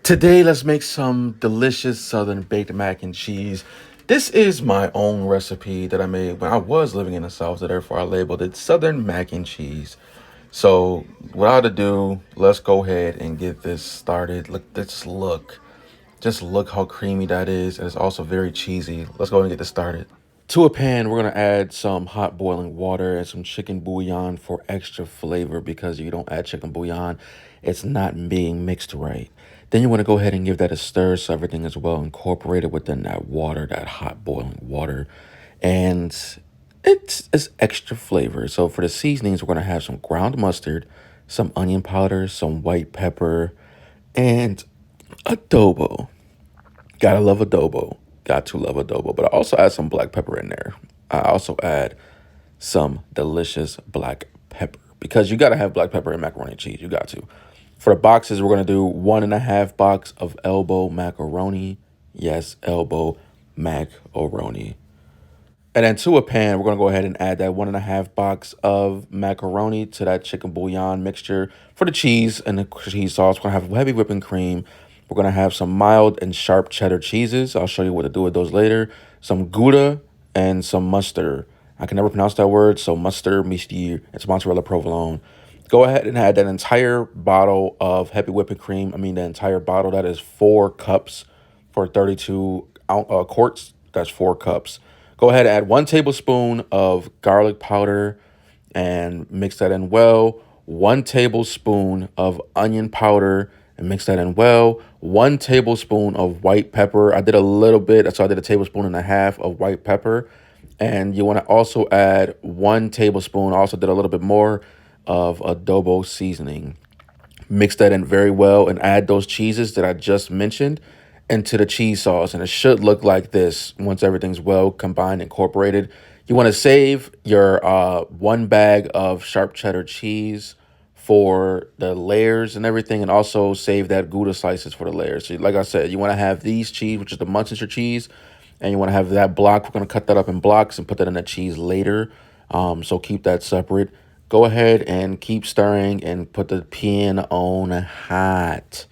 Today, let's make some delicious southern baked mac and cheese. This is my own recipe that I made when I was living in the South, so therefore I labeled it Southern Mac and Cheese. So, without ado, let's go ahead and get this started. Just look how creamy that is, and it's also very cheesy. Let's go ahead and get this started. To a pan, we're gonna add some hot boiling water and some chicken bouillon for extra flavor because if you don't add chicken bouillon, it's not being mixed right. Then you want to go ahead and give that a stir so everything is well incorporated within that water, that hot boiling water. And it's extra flavor. So for the seasonings, we're gonna have some ground mustard, some onion powder, some white pepper, and adobo. Gotta love adobo. Got to love adobo. But I also add some black pepper in there. I also add some delicious black pepper because you gotta have black pepper in macaroni and cheese. You got to. For the boxes, we're gonna do 1.5 box of elbow macaroni. Yes, elbow macaroni. And then to a pan, we're gonna go ahead and add that 1.5 box of macaroni to that chicken bouillon mixture. For the cheese and the cheese sauce, we're gonna have heavy whipping cream. We're gonna have some mild and sharp cheddar cheeses. I'll show you what to do with those later. Some Gouda and some mustard. I can never pronounce that word, so mustard, mystir, it's mozzarella provolone. Go ahead and add that entire bottle of heavy whipping cream. I mean, the entire bottle, that is 4 cups for 32 quarts. That's 4 cups. Go ahead and add 1 tablespoon of garlic powder and mix that in well. 1 tablespoon of onion powder and mix that in well. 1 tablespoon of white pepper. I did a little bit, so I did 1.5 tablespoons of white pepper. And you want to also add 1 tablespoon, I also did a little bit more of adobo seasoning. Mix that in very well and add those cheeses that I just mentioned into the cheese sauce. And it should look like this once everything's well combined, incorporated. You want to save your 1 bag of sharp cheddar cheese for the layers and everything, and also save that Gouda slices for the layers. So like I said, you want to have these cheese, which is the Munster cheese, and you want to have that block. We're going to cut that up in blocks and put that in the cheese later. So keep that separate. Go ahead and keep stirring and put the pan on hot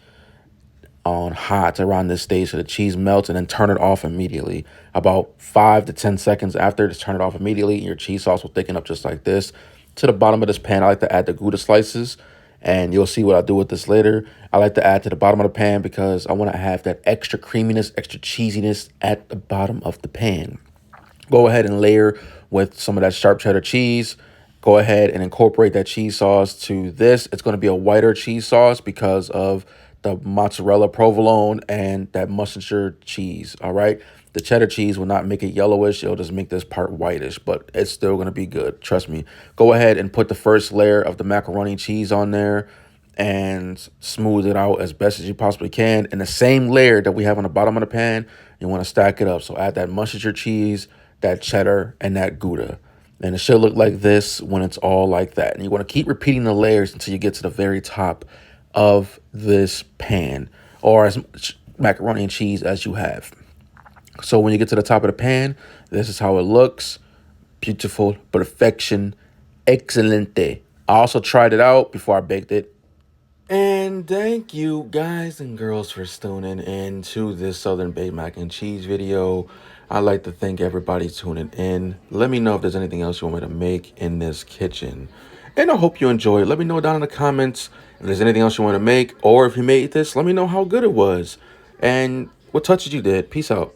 around this stage so the cheese melts, and then turn it off immediately. About 5 to 10 seconds after, just turn it off immediately, and your cheese sauce will thicken up just like this. To the bottom of this pan, I like to add the Gouda slices, and you'll see what I do with this later. I like to add to the bottom of the pan because I want to have that extra creaminess, extra cheesiness at the bottom of the pan. Go ahead and layer with some of that sharp cheddar cheese. Go ahead and incorporate that cheese sauce to this. It's going to be a whiter cheese sauce because of the mozzarella provolone and that Munster cheese. All right. The cheddar cheese will not make it yellowish. It'll just make this part whitish, but it's still going to be good. Trust me. Go ahead and put the first layer of the macaroni cheese on there and smooth it out as best as you possibly can. And the same layer that we have on the bottom of the pan, you want to stack it up. So add that Munster cheese, that cheddar, and that Gouda. And it should look like this when it's all like that. And you want to keep repeating the layers until you get to the very top of this pan, or as much macaroni and cheese as you have. So when you get to the top of the pan, this is how it looks. Beautiful, perfection, excelente. I also tried it out before I baked it. And thank you guys and girls for tuning in to this Southern Baked Mac and Cheese video. I'd like to thank everybody tuning in. Let me know if there's anything else you want me to make in this kitchen. And I hope you enjoy it. Let me know down in the comments if there's anything else you want to make, or if you made this, let me know how good it was and what touches you did. Peace out.